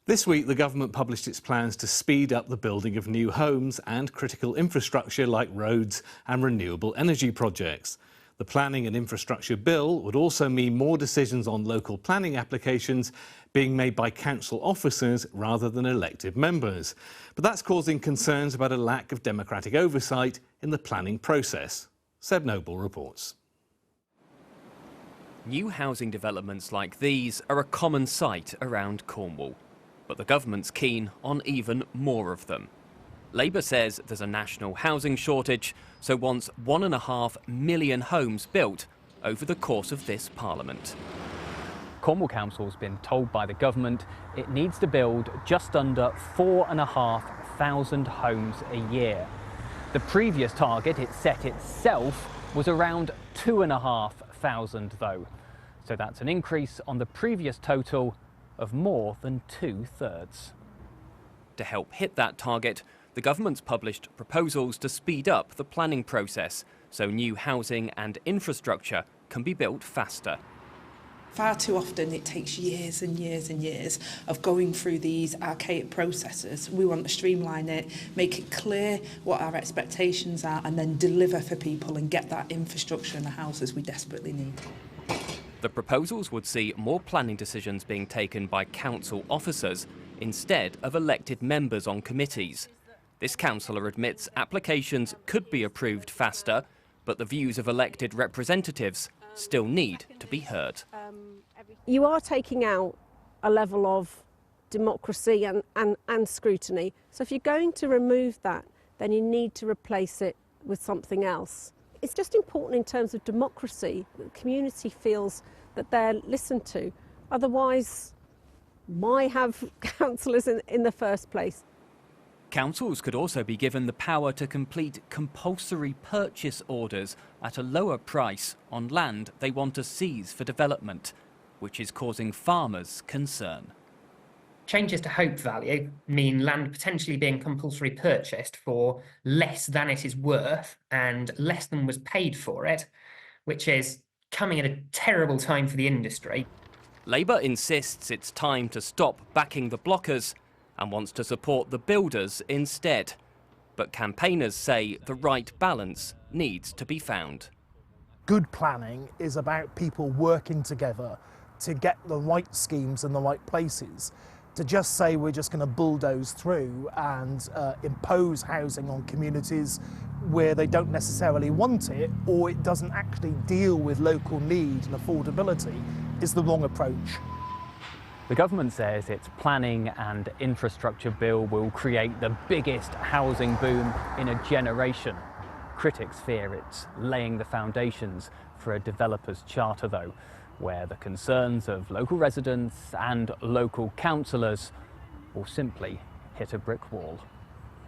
This week, the government published its plans to speed up the building of new homes and critical infrastructure like roads and renewable energy projects. The Planning and Infrastructure Bill would also mean more decisions on local planning applications being made by council officers rather than elected members. But that's causing concerns about a lack of democratic oversight in the planning process. Seb Noble reports. New housing developments like these are a common sight around Cornwall. But the government's keen on even more of them. Labour says there's a national housing shortage, so wants 1.5 million homes built over the course of this Parliament. Cornwall Council's been told by the government it needs to build just under 4,500 homes a year. The previous target it set itself was around 2,500 though. So that's an increase on the previous total of more than 2/3. To help hit that target, the government's published proposals to speed up the planning process so new housing and infrastructure can be built faster. Far too often it takes years and years and years of going through these archaic processes. We want to streamline it, make it clear what our expectations are, and then deliver for people and get that infrastructure in the houses we desperately need. The proposals would see more planning decisions being taken by council officers instead of elected members on committees. This councillor admits applications could be approved faster, but the views of elected representatives still need to be heard. You are taking out a level of democracy and scrutiny. So if you're going to remove that, then you need to replace it with something else. It's just important in terms of democracy that the community feels that they're listened to. Otherwise, why have councillors in the first place? Councils could also be given the power to complete compulsory purchase orders at a lower price on land they want to seize for development, which is causing farmers concern. Changes to hope value mean land potentially being compulsory purchased for less than it is worth and less than was paid for it, which is coming at a terrible time for the industry. Labour insists it's time to stop backing the blockers and wants to support the builders instead. But campaigners say the right balance needs to be found. Good planning is about people working together to get the right schemes in the right places. To just say we're just going to bulldoze through and impose housing on communities where they don't necessarily want it, or it doesn't actually deal with local need and affordability, is the wrong approach. The government says its planning and infrastructure bill will create the biggest housing boom in a generation. Critics fear it's laying the foundations for a developer's charter though, where the concerns of local residents and local councillors will simply hit a brick wall.